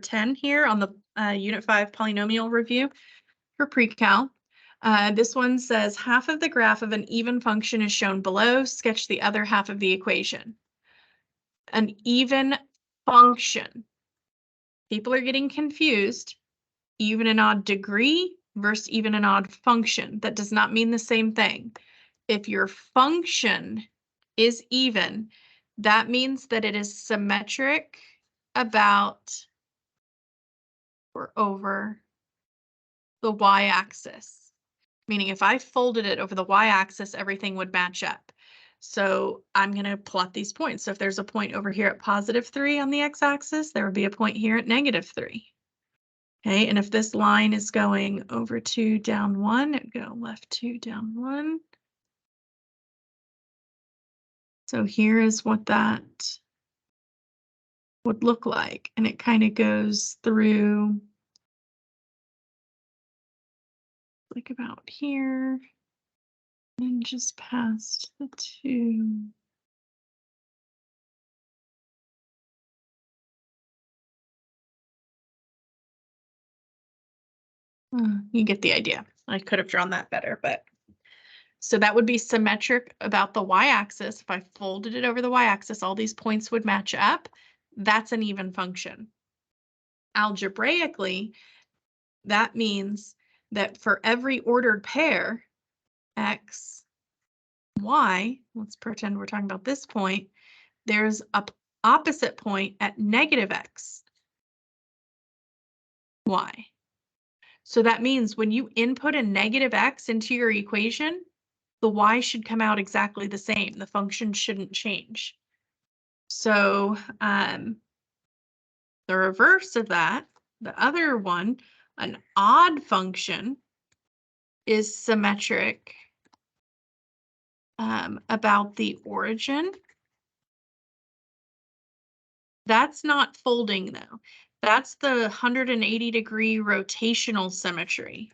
10 here on the Unit 5 polynomial review for precal. This one says half of the graph of an even function is shown below. Sketch the other half of the equation. An even function. People are getting confused. Even and odd degree versus even and odd function. That does not mean the same thing. If your function is even, that means that it is symmetric about or over the y-axis. Meaning if I folded it over the y-axis, everything would match up. So I'm going to plot these points. So if there's a point over here at +3 on the x-axis, there would be a point here at -3. Okay, and if this line is going over 2, down 1, it would go left 2, down 1. So here is what that would look like. And it kind of goes through like about here and just past the 2. You get the idea. I could have drawn that better, but so that would be symmetric about the y-axis. If I folded it over the y-axis, all these points would match up. That's an even function. Algebraically, that means that for every ordered pair, x, y, let's pretend we're talking about this point, there's an opposite point at -x, y. So that means when you input a -x into your equation, the y should come out exactly the same. The function shouldn't change. So the reverse of that, the other one, an odd function is symmetric about the origin. That's not folding though. That's the 180-degree rotational symmetry.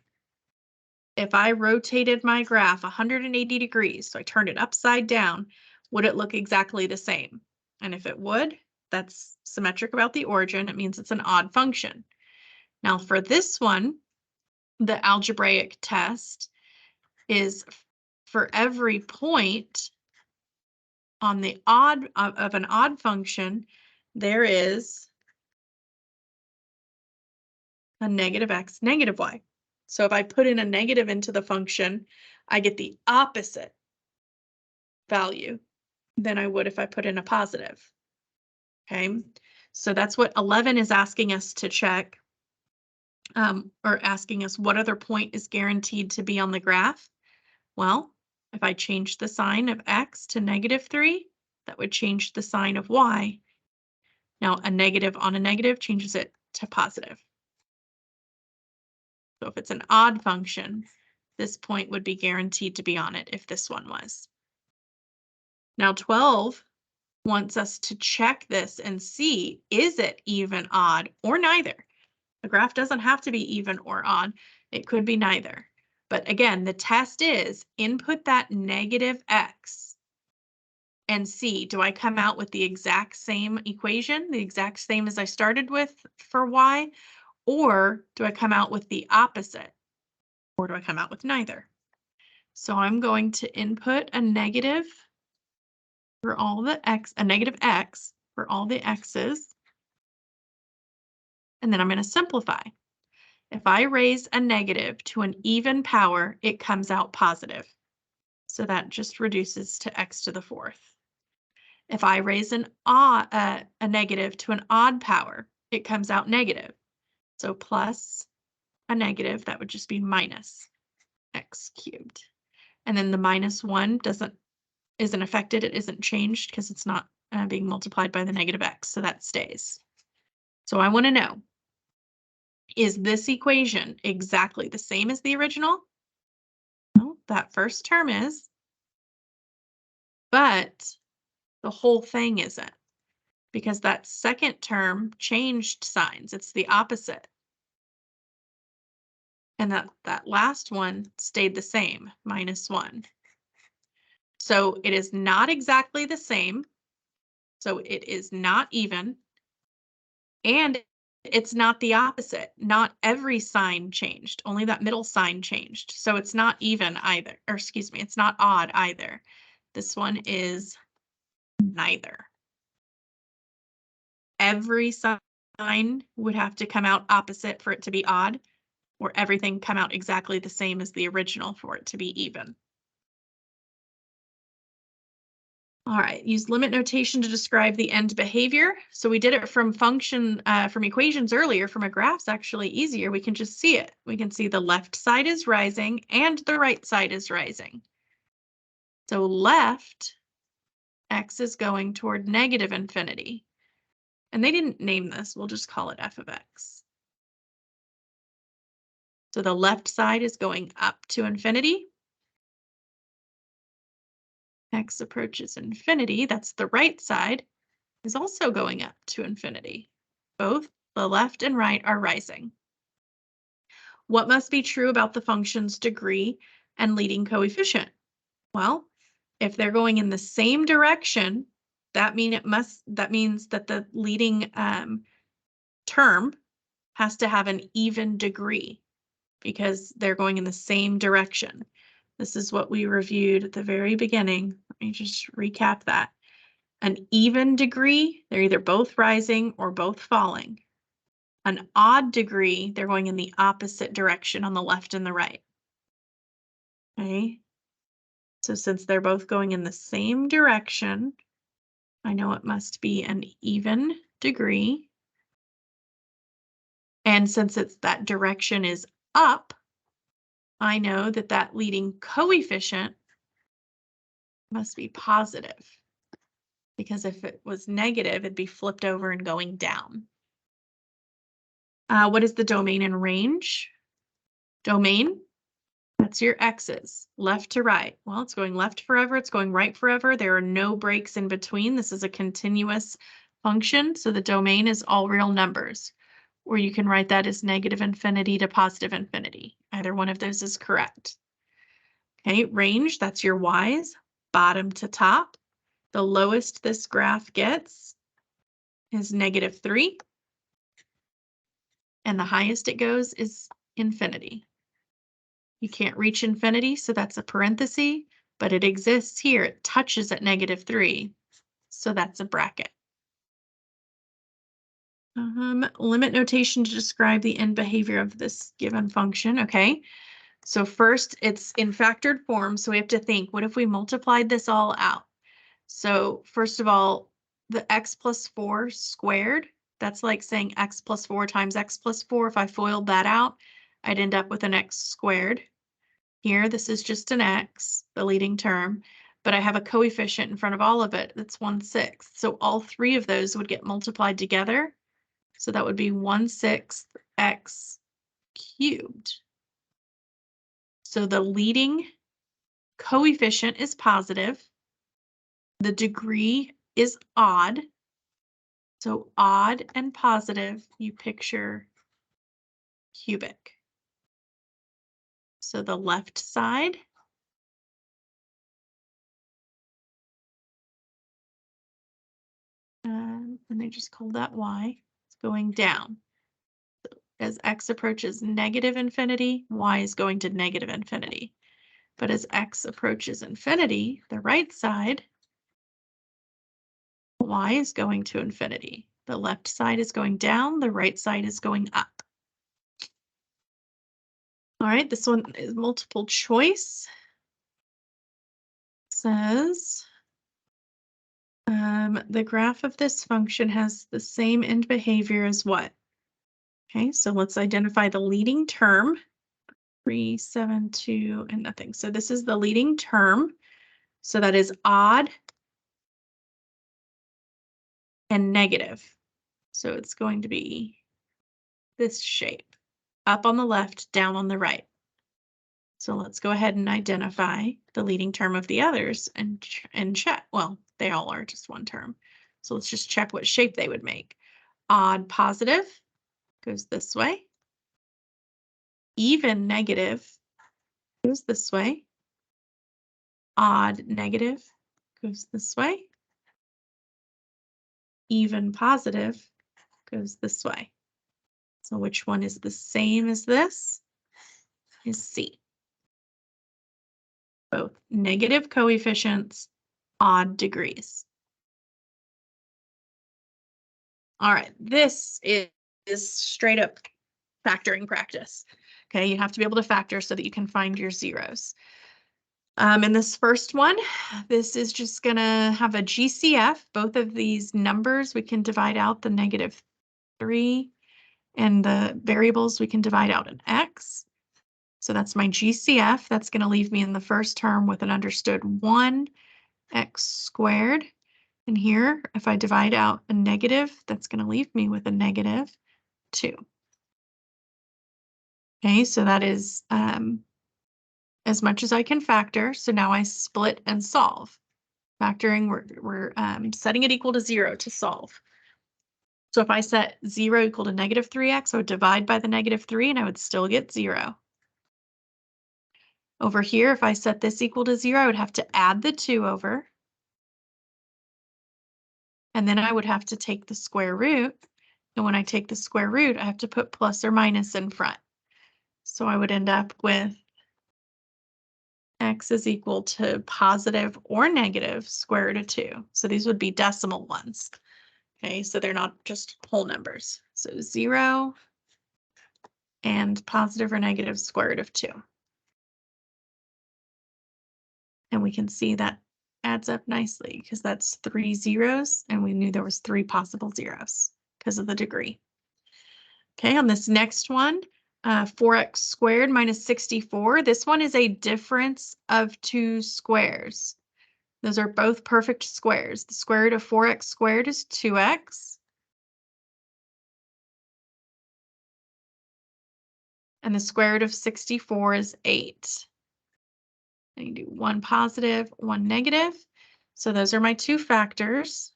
If I rotated my graph 180 degrees, so I turned it upside down, would it look exactly the same? And if it would, that's symmetric about the origin. It means it's an odd function. Now for this one, the algebraic test is for every point on the odd of an odd function, there is a -x, -y. So if I put in a negative into the function, I get the opposite value than I would if I put in a positive. Okay, so that's what 11 is asking us to check, or asking us what other point is guaranteed to be on the graph. Well, if I change the sign of x to -3, that would change the sign of y. Now a negative on a negative changes it to positive. So if it's an odd function, this point would be guaranteed to be on it if this one was. Now 12 wants us to check this and see, is it even, odd, or neither? The graph doesn't have to be even or odd. It could be neither. But again, the test is input that -x and see, do I come out with the exact same equation, the exact same as I started with for y, or do I come out with the opposite, or do I come out with neither? So I'm going to input a negative for all the x, a -x for all the x's, and then I'm going to simplify. If I raise a negative to an even power, it comes out positive. So that just reduces to x to the 4th. If I raise a negative to an odd power, it comes out negative. So plus a negative, that would just be minus x cubed. And then the -1 isn't affected, it isn't changed because it's not being multiplied by the -x, so that stays. So I want to know, is this equation exactly the same as the original? No, that first term is, but the whole thing isn't, because that second term changed signs. It's the opposite. And that last one stayed the same, -1. So it is not exactly the same. So it is not even, and It's not the opposite. Not every sign changed. Only that middle sign changed. So it's not even either. Or excuse me, it's not odd either. This one is neither. Every sign would have to come out opposite for it to be odd, or everything come out exactly the same as the original for it to be even. All right, use limit notation to describe the end behavior. So we did it from from equations earlier. From a graph's actually easier. We can just see it. We can see the left side is rising and the right side is rising. So left, x is going toward negative infinity. And they didn't name this. We'll just call it f of x. So the left side is going up to infinity. X approaches infinity. That's the right side. Is also going up to infinity. Both the left and right are rising. What must be true about the function's degree and leading coefficient? Well, if they're going in the same direction, that means that the leading term has to have an even degree because they're going in the same direction. This is what we reviewed at the very beginning. Let me just recap that. An even degree, they're either both rising or both falling. An odd degree, they're going in the opposite direction on the left and the right. Okay. So since they're both going in the same direction, I know it must be an even degree. And since that direction is up, I know that that leading coefficient must be positive. Because if it was negative, it'd be flipped over and going down. What is the domain and range? Domain, that's your x's, left to right. Well, it's going left forever, it's going right forever. There are no breaks in between. This is a continuous function, so the domain is all real numbers. Or you can write that as negative infinity to positive infinity. Either one of those is correct. Okay, range, that's your y's, bottom to top. The lowest this graph gets is -3. And the highest it goes is infinity. You can't reach infinity, so that's a parenthesis, but it exists here. It touches at -3, so that's a bracket. Limit notation to describe the end behavior of this given function. Okay, so first it's in factored form, so we have to think, what if we multiplied this all out? So first of all, the x plus 4 squared, that's like saying x plus 4 times x plus 4. If I FOILed that out, I'd end up with an x squared. Here, this is just an x, the leading term, but I have a coefficient in front of all of it. That's 1/6. So all three of those would get multiplied together. So that would be 1/6 x cubed. So the leading coefficient is positive. The degree is odd. So odd and positive, you picture cubic. So the left side and they just call that y, it's going down. So as x approaches negative infinity, y is going to negative infinity. But as x approaches infinity, the right side, y is going to infinity. The left side is going down, the right side is going up. All right, this one is multiple choice. It says, the graph of this function has the same end behavior as what? Okay, so let's identify the leading term. 3, 7, 2, and nothing. So this is the leading term. So that is odd and negative. So it's going to be this shape. Up on the left, down on the right. So let's go ahead and identify the leading term of the others and check. Well, they all are just one term. So let's just check what shape they would make. Odd positive goes this way. Even negative goes this way. Odd negative goes this way. Even positive goes this way. So which one is the same as this? Is C. Both negative coefficients, odd degrees. All right, this is straight up factoring practice. Okay, you have to be able to factor so that you can find your zeros. In this first one, this is just gonna have a GCF. Both of these numbers, we can divide out the -3, and the variables we can divide out an X. So that's my GCF. That's gonna leave me in the first term with an understood 1x squared. And here, if I divide out a negative, that's gonna leave me with a -2. Okay, so that is as much as I can factor. So now I split and solve. Factoring, we're setting it equal to 0 to solve. So if I set 0 equal to -3x, I would divide by the -3 and I would still get 0. Over here, if I set this equal to 0, I would have to add the 2 over. And then I would have to take the square root. And when I take the square root, I have to put plus or minus in front. So I would end up with x is equal to positive or negative square root of 2. So these would be decimal ones. Okay, so they're not just whole numbers. So 0 and positive or negative square root of 2. And we can see that adds up nicely because that's 3 zeros, and we knew there was 3 possible zeros because of the degree. Okay, on this next one, 4x squared minus 64. This one is a difference of 2 squares. Those are both perfect squares. The square root of 4x squared is 2x. And the square root of 64 is 8. And you do one positive, one negative. So those are my two factors.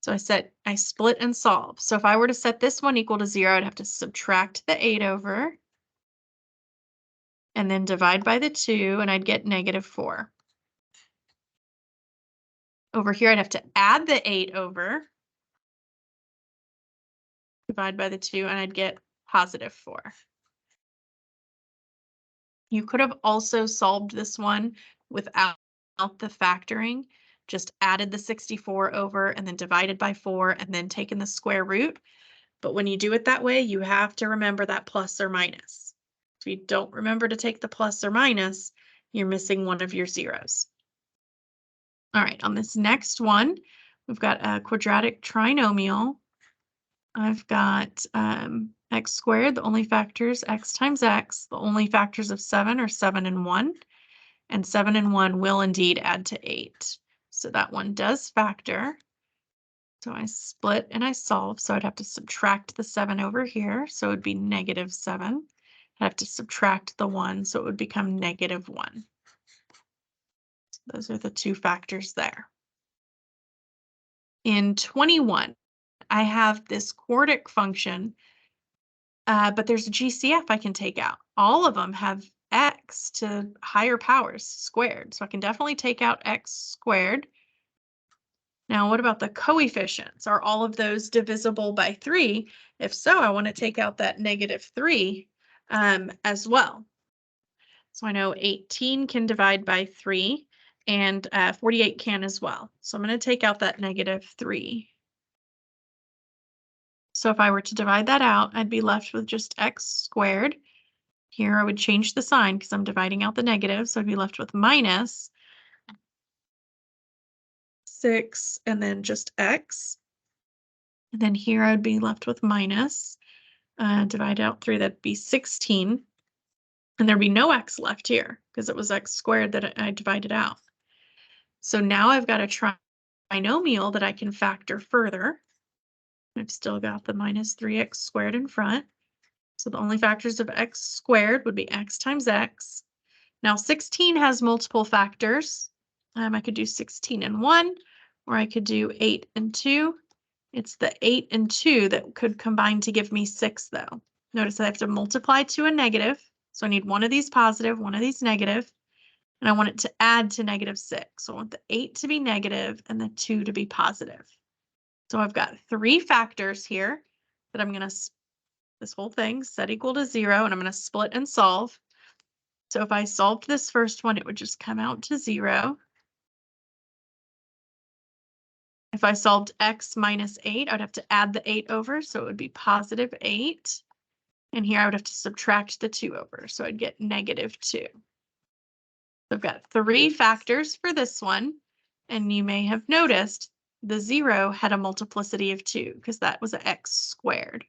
So I split and solve. So if I were to set this one equal to 0, I'd have to subtract the 8 over and then divide by the 2, and I'd get -4. Over here, I'd have to add the 8 over, divide by the 2, and I'd get +4. You could have also solved this one without the factoring, just added the 64 over and then divided by 4 and then taken the square root. But when you do it that way, you have to remember that plus or minus. If you don't remember to take the plus or minus, you're missing one of your zeros. All right, on this next one, we've got a quadratic trinomial. I've got x squared, the only factors, x times x. The only factors of 7 are 7 and 1. And 7 and 1 will indeed add to 8. So that one does factor. So I split and I solve. So I'd have to subtract the 7 over here. So it would be -7. I'd have to subtract the 1. So it would become -1. So those are the two factors there. In 21, I have this quartic function, but there's a GCF I can take out. All of them have x to higher powers squared. So I can definitely take out x squared. Now, what about the coefficients? Are all of those divisible by 3? If so, I want to take out that -3 as well. So I know 18 can divide by 3 and 48 can as well. So I'm going to take out that -3. So if I were to divide that out, I'd be left with just x squared. Here I would change the sign because I'm dividing out the negative. So I'd be left with minus 6 and then just x. And then here I would be left with minus, divide out 3, that'd be 16. And there'd be no x left here because it was x squared that I divided out. So now I've got a trinomial that I can factor further. I've still got the -3x squared in front. So the only factors of x squared would be x times x. Now 16 has multiple factors. I could do 16 and 1, or I could do 8 and 2. It's the 8 and 2 that could combine to give me 6, though. Notice I have to multiply to a negative. So I need one of these positive, one of these negative, and I want it to add to -6. So I want the 8 to be negative and the 2 to be positive. So I've got 3 factors here that I'm going to this whole thing, set equal to 0, and I'm going to split and solve. So if I solved this first one, it would just come out to 0. If I solved x minus 8, I would have to add the 8 over, so it would be positive 8. And here I would have to subtract the 2 over, so I'd get negative 2. So I've got 3 factors for this one, and you may have noticed the 0 had a multiplicity of 2 because that was an x squared.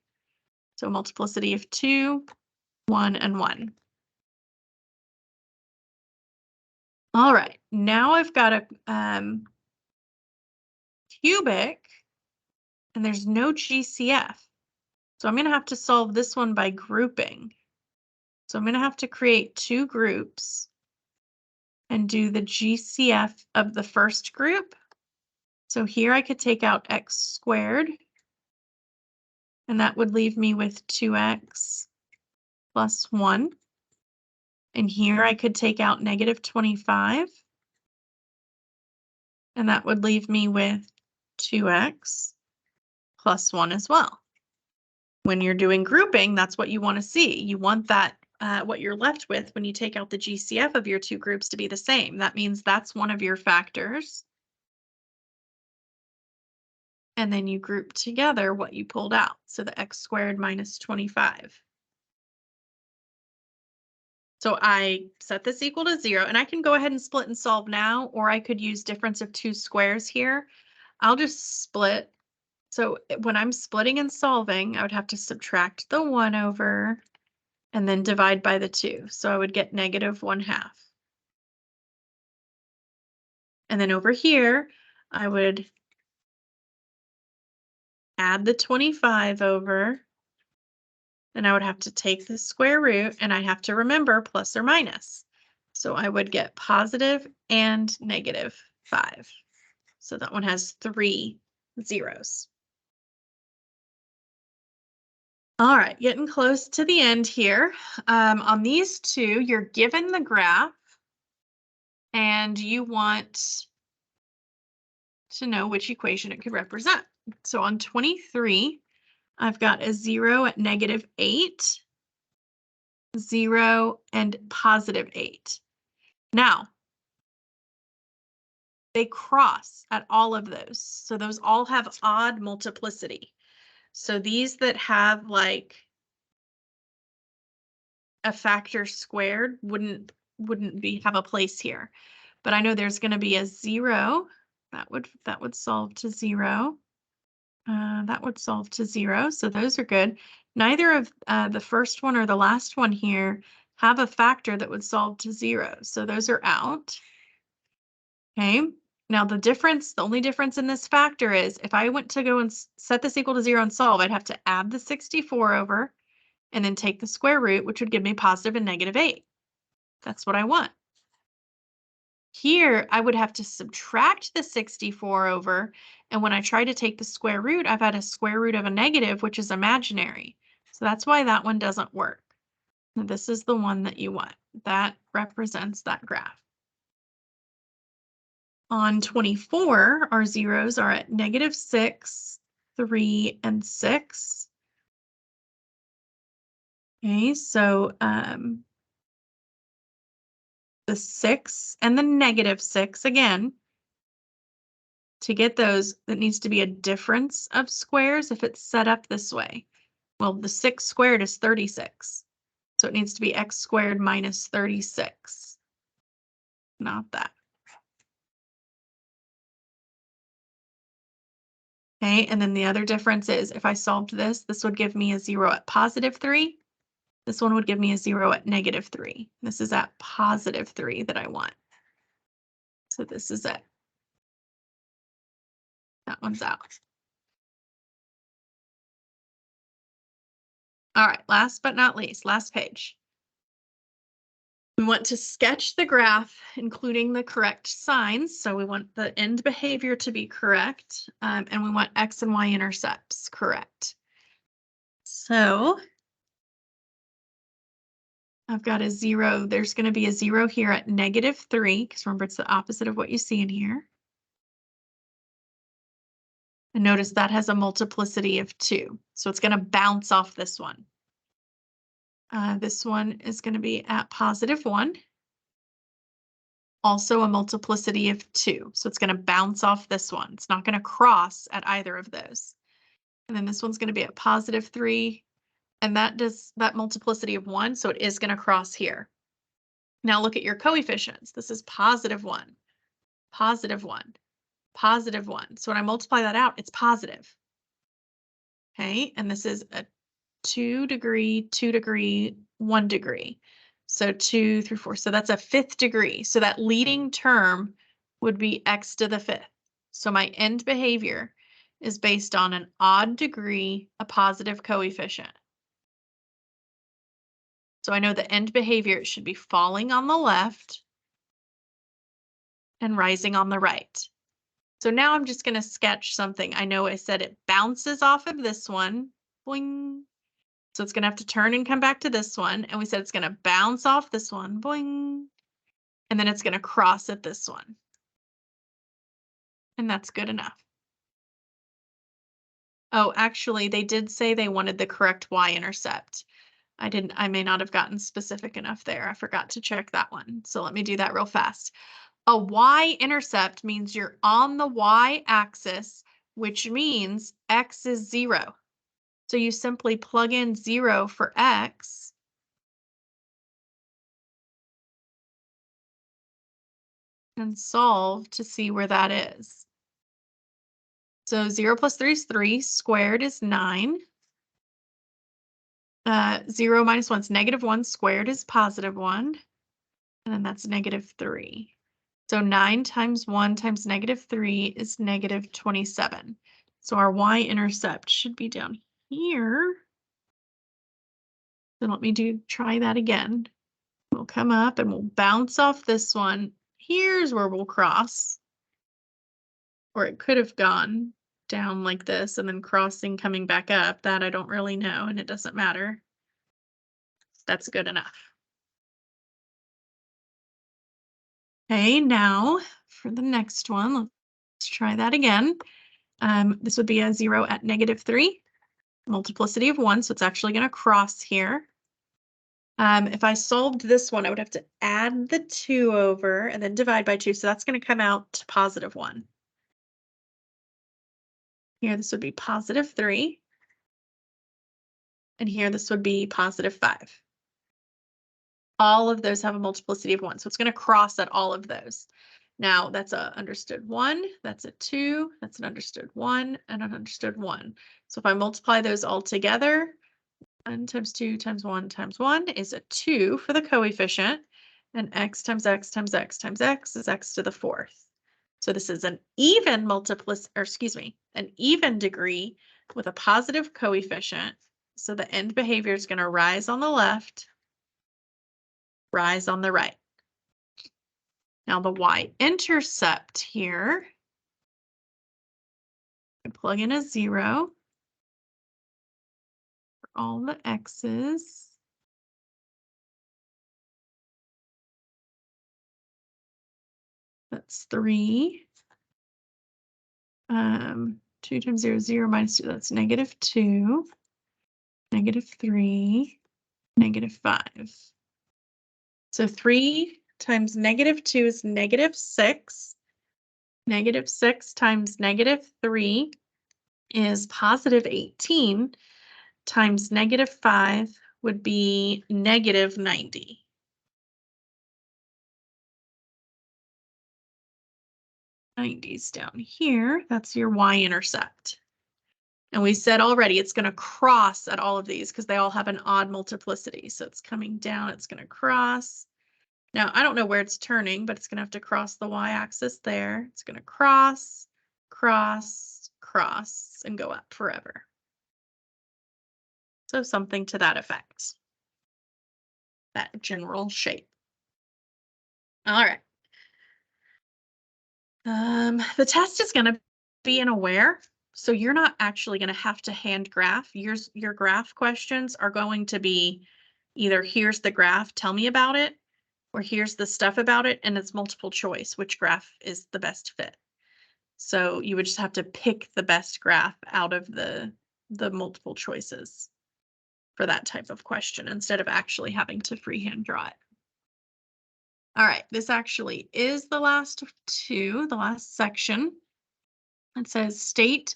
So multiplicity of 2, 1, and 1. All right, now I've got a cubic, and there's no GCF. So I'm going to have to solve this one by grouping. So I'm going to have to create 2 groups and do the GCF of the first group. So here I could take out x squared, and that would leave me with 2x plus 1. And here I could take out negative 25, and that would leave me with 2x plus 1 as well. When you're doing grouping, that's what you want to see. You want that what you're left with when you take out the GCF of your 2 groups to be the same. That means that's one of your factors. And then you group together what you pulled out. So the x squared minus 25. So I set this equal to 0, and I can go ahead and split and solve now, or I could use difference of 2 squares here. I'll just split. So when I'm splitting and solving, I would have to subtract the 1 over and then divide by the 2. So I would get negative 1/2. And then over here, I would add the 25 over, and I would have to take the square root, and I have to remember plus or minus. So I would get positive and negative 5. So that one has 3 zeros. All right, getting close to the end here. On these 2, you're given the graph, and you want to know which equation it could represent. So on 23, I've got a 0 at negative 8, 0, and positive 8. Now, they cross at all of those. So those all have odd multiplicity. So these that have like a factor squared wouldn't have a place here. But I know there's going to be a 0. That would solve to 0. That would solve to 0. So those are good. Neither of the first one or the last one here have a factor that would solve to 0. So those are out. Okay. Now the only difference in this factor is if I went to go and set this equal to 0 and solve, I'd have to add the 64 over and then take the square root, which would give me positive and negative 8. That's what I want. Here, I would have to subtract the 64 over, and when I try to take the square root, I've had a square root of a negative, which is imaginary. So that's why that one doesn't work. This is the one that you want. That represents that graph. On 24, our zeros are at negative 6, 3, and 6. Okay, so the 6 and the negative 6 again. To get those, it needs to be a difference of squares if it's set up this way. Well, the 6 squared is 36. So it needs to be x squared minus 36. Not that. Okay, and then the other difference is if I solved this, this would give me a 0 at positive 3. This one would give me a 0 at negative 3. This is at positive 3 that I want. So this is it. That one's out. All right, last but not least, last page. We want to sketch the graph, including the correct signs. So we want the end behavior to be correct, and we want x and y intercepts correct. So I've got a 0. There's going to be a 0 here at negative 3, because remember, it's the opposite of what you see in here. And notice that has a multiplicity of 2. So it's going to bounce off this one. This one is going to be at +1. Also a multiplicity of 2. So it's going to bounce off this one. It's not going to cross at either of those. And then this one's going to be at +3. And that does that multiplicity of 1. So it is going to cross here. Now look at your coefficients. This is +1, +1, +1. So when I multiply that out, it's positive. Okay, and this is a 2 degree, 2 degree, 1 degree. So 2 through 4. So that's a 5th degree. So that leading term would be x to the 5th. So my end behavior is based on an odd degree, a positive coefficient. So I know the end behavior should be falling on the left and rising on the right. So now I'm just going to sketch something. I know I said it bounces off of this one. Boing. So it's going to have to turn and come back to this one. And we said it's going to bounce off this one. Boing. And then it's going to cross at this one. And that's good enough. Oh, actually, they did say they wanted the correct y-intercept. I may not have gotten specific enough there. I forgot to check that one. So let me do that real fast. A y-intercept means you're on the y-axis, which means x is 0. So you simply plug in 0 for x. And solve to see where that is. So 0 plus 3 is 3, squared is 9. 0 minus 1 is -1, squared is +1. And then that's -3. So 9 times 1 times -3 is -27. So our y-intercept should be down here. Then let me try that again. We'll come up and we'll bounce off this one. Here's where we'll cross. Or it could have gone down like this and then crossing, coming back up. That I don't really know, and it doesn't matter. That's good enough. Okay, now for the next one, let's try that again. This would be a 0 at -3, multiplicity of 1, so it's actually going to cross here. If I solved this one, I would have to add the 2 over and then divide by 2, so that's going to come out to +1. Here, this would be +3. And here, this would be +5. All of those have a multiplicity of 1, so it's going to cross at all of those. Now, that's a understood 1, that's a 2, that's an understood 1, and an understood 1. So if I multiply those all together, 1 times 2 times 1 times 1 is a 2 for the coefficient, and x times x times x times x is x to the 4th. So this is an even an even degree with a positive coefficient. So the end behavior is going to rise on the left, rise on the right. Now the y-intercept here, I plug in a 0 for all the x's. That's 3. 2 times 0 is 0 minus 2, that's -2, -3, -5. So 3 times -2 is -6. -6 times -3 is +18 times -5 would be -90. 90's down here. That's your y-intercept. And we said already it's going to cross at all of these because they all have an odd multiplicity. So it's coming down, it's going to cross. Now, I don't know where it's turning, but it's going to have to cross the y-axis there. It's going to cross, cross, cross, and go up forever. So something to that effect. That general shape. All right. The test is going to be in aware. So you're not actually going to have to hand graph. Your graph questions are going to be either here's the graph, tell me about it, or here's the stuff about it, and it's multiple choice, which graph is the best fit. So you would just have to pick the best graph out of the multiple choices. for that type of question instead of actually having to freehand draw it. All right, this actually is the last two, the last section. It says state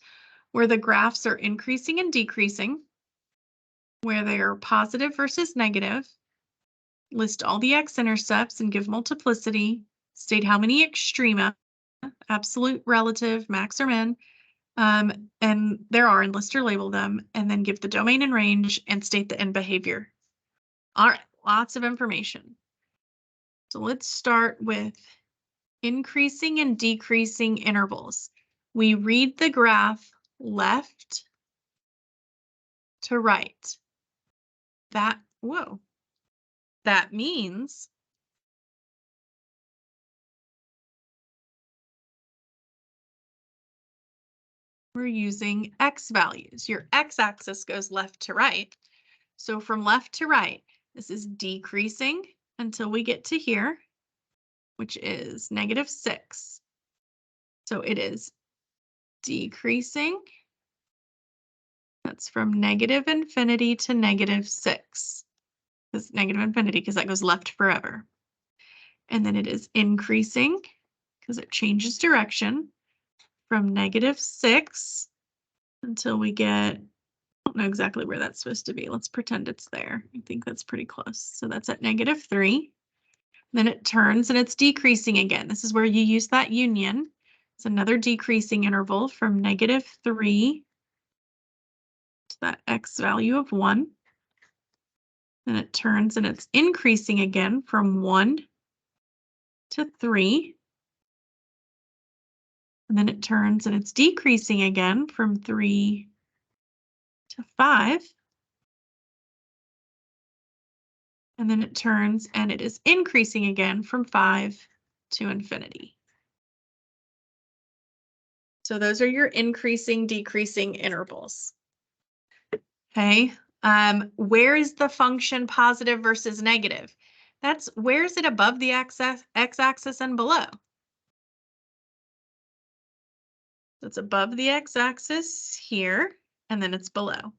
where the graphs are increasing and decreasing, where they are positive versus negative, list all the x-intercepts and give multiplicity, state how many extrema, absolute, relative, max or min, and there are, and list or label them, and then give the domain and range and state the end behavior. All right, lots of information. So let's start with increasing and decreasing intervals. We read the graph left to right. That means we're using x values. Your x-axis goes left to right. So from left to right, this is decreasing until we get to here, which is -6. So it is decreasing. That's from -infinity to -6. Because -infinity, because that goes left forever. And then it is increasing because it changes direction from -6 until we get, I don't know exactly where that's supposed to be. Let's pretend it's there. I think that's pretty close. So that's at -3. Then it turns and it's decreasing again. This is where you use that union. It's another decreasing interval from -3 to that x value of 1. Then it turns and it's increasing again from 1 to 3. And then it turns and it's decreasing again from 3 to 5. And then it turns and it is increasing again from 5 to infinity. So those are your increasing, decreasing intervals. Okay, where is the function positive versus negative? That's where is it above the x-axis and below? It's above the x-axis here, and then it's below.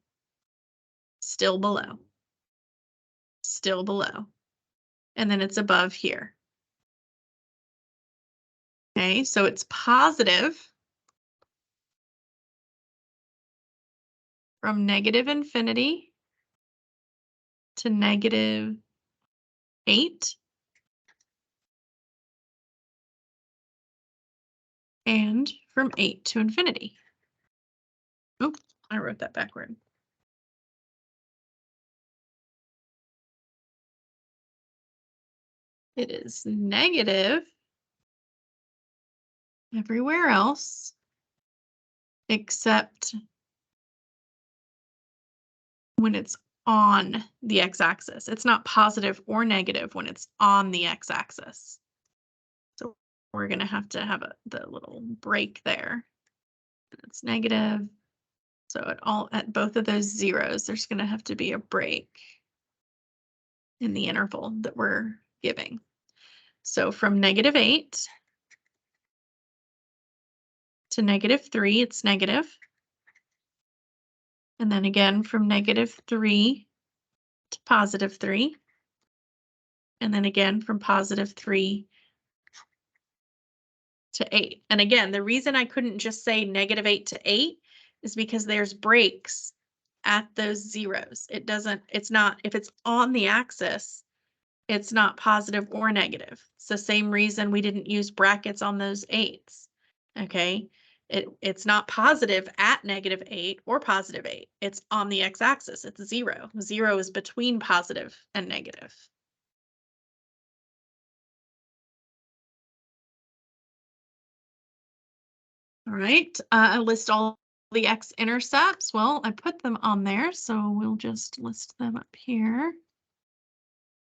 Still below. Still below. And then it's above here. Okay, so it's positive from -infinity to -8. And from 8 to infinity. Oh, I wrote that backward. It is negative everywhere else except when it's on the x-axis. It's not positive or negative when it's on the x-axis. So we're going to have the little break there. It's negative. So at both of those zeros, there's going to have to be a break in the interval that we're giving. So from -8 to -3, it's negative. And then again from -3 to +3. And then again from +3 to 8. And again, the reason I couldn't just say -8 to 8 is because there's breaks at those zeros. It's not, if it's on the axis, it's not positive or negative. It's the same reason we didn't use brackets on those 8s. Okay, it's not positive at -8 or +8. It's on the x-axis. It's 0. 0 is between positive and negative. All right, list all the x-intercepts. Well, I put them on there, so we'll just list them up here.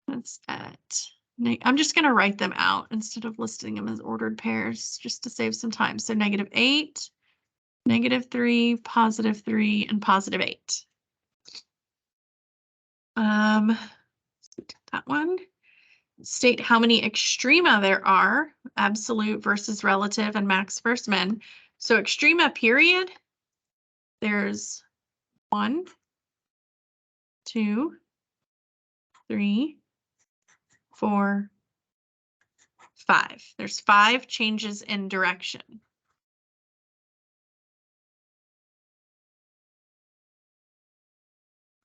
That's I'm just going to write them out instead of listing them as ordered pairs just to save some time. So -8, -3, +3, and +8. That one. State how many extrema there are, absolute versus relative and max versus min. So extrema period, there's 1, 2, 3, 4, 5. There's 5 changes in direction.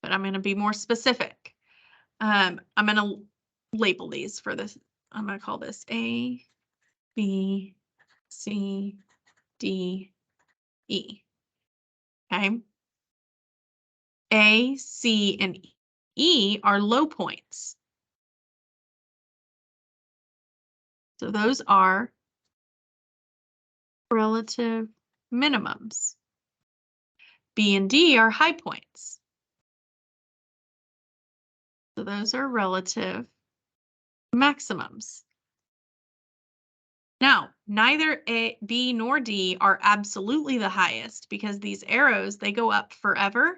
But I'm going to be more specific. I'm going to label these for this. I'm going to call this A, B, C, D, E. Okay. A, C, and E are low points. So those are relative minimums. B and D are high points. So those are relative maximums. Now, neither A, B, nor D are absolutely the highest because these arrows, they go up forever.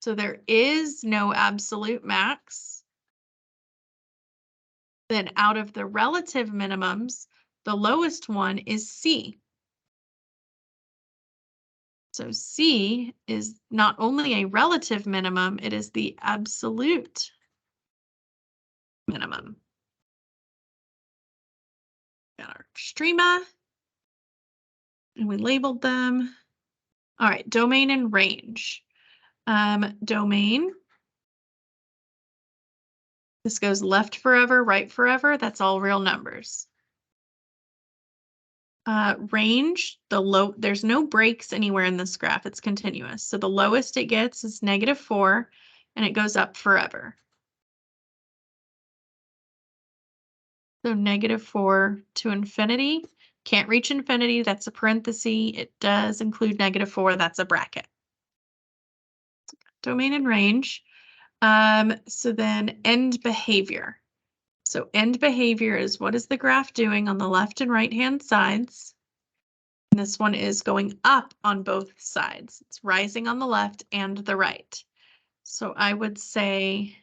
So there is no absolute max. Then out of the relative minimums, the lowest one is C. So C is not only a relative minimum, it is the absolute minimum. Got our strema, and we labeled them. All right, domain and range. Domain, this goes left forever, right forever. That's all real numbers. Range, there's no breaks anywhere in this graph. It's continuous. So the lowest it gets is -4, and it goes up forever. So -4 to infinity. Can't reach infinity. That's a parenthesis. It does include -4. That's a bracket. Domain and range. So then end behavior. So end behavior is what is the graph doing on the left and right hand sides? And this one is going up on both sides. It's rising on the left and the right. So I would say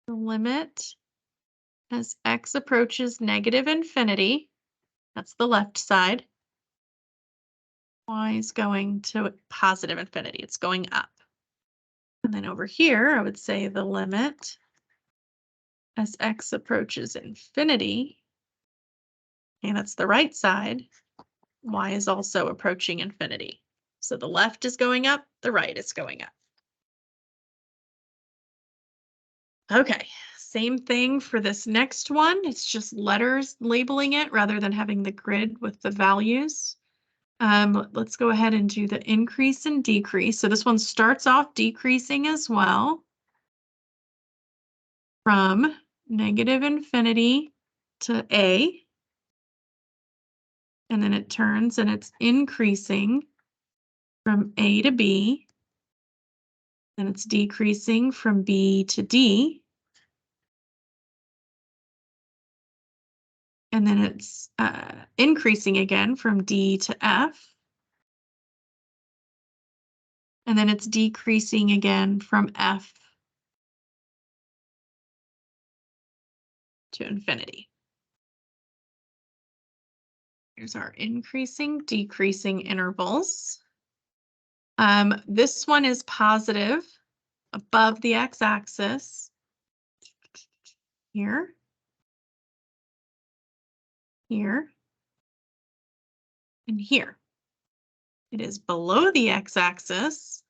the limit as x approaches -infinity, that's the left side. Y is going to positive infinity. It's going up. And then over here, I would say the limit as x approaches infinity, and that's the right side, y is also approaching infinity. So the left is going up, the right is going up. Okay, same thing for this next one. It's just letters labeling it rather than having the grid with the values. Let's go ahead and do the increase and decrease. So this one starts off decreasing as well from -infinity to A. And then it turns and it's increasing from A to B. And it's decreasing from B to D. And then it's increasing again from D to F. And then it's decreasing again from F to infinity. Here's our increasing, decreasing intervals. This one is positive above the x-axis. Here, here, and here. It is below the x-axis.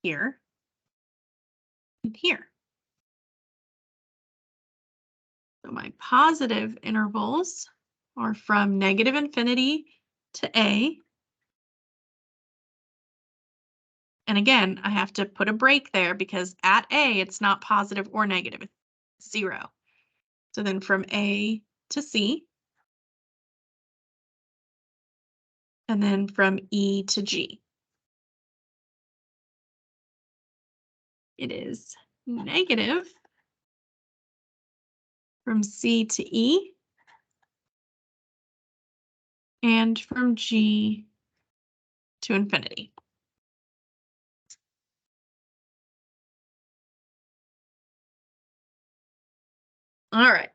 Here, and here. So my positive intervals are from -infinity to A. And again, I have to put a break there because at A, it's not positive or negative, it's 0. So then from A to C, and then from E to G. It is negative from C to E, and from G to infinity. All right.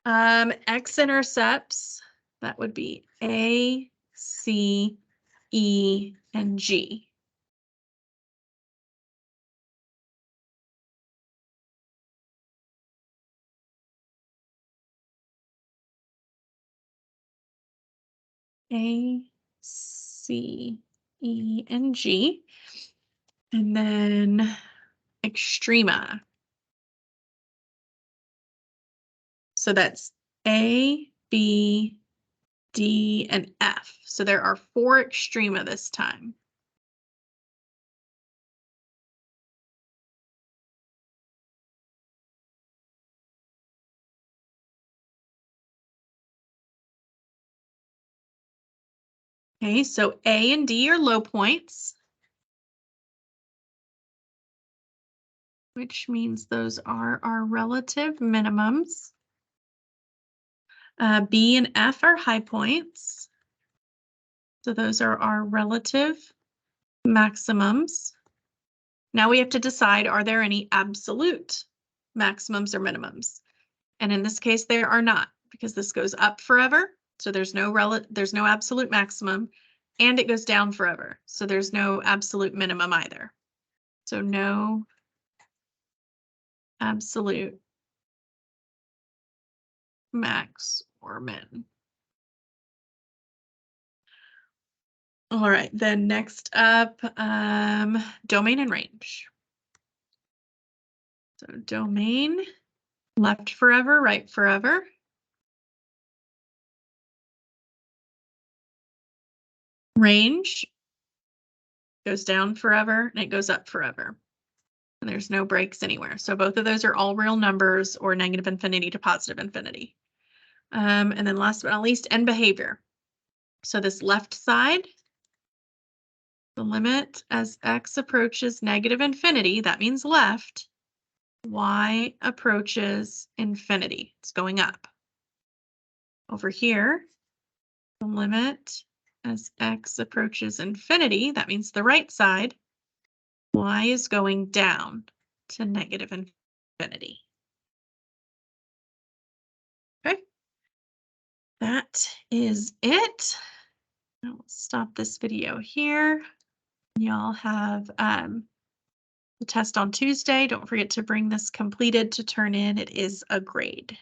X-intercepts, that would be A, C, E, and G. A, C, E, and G. And then extrema. So that's A, B, D, and F. So there are 4 extrema this time. Okay, so A and D are low points, which means those are our relative minimums. B and F are high points. So those are our relative maximums. Now we have to decide, are there any absolute maximums or minimums? And in this case, there are not, because this goes up forever. So there's no absolute maximum, and it goes down forever. So there's no absolute minimum either. So no absolute max or min. All right, then next up, domain and range. So domain, left forever, right forever. Range goes down forever and it goes up forever. And there's no breaks anywhere. So both of those are all real numbers or negative infinity to positive infinity. And then last but not least, end behavior. So this left side, the limit as x approaches negative infinity, that means left, y approaches infinity. It's going up. Over here, the limit as x approaches infinity, that means the right side, y is going down to negative infinity. Okay, that is it. I'll stop this video here. Y'all have the test on Tuesday. Don't forget to bring this completed to turn in. It is a grade.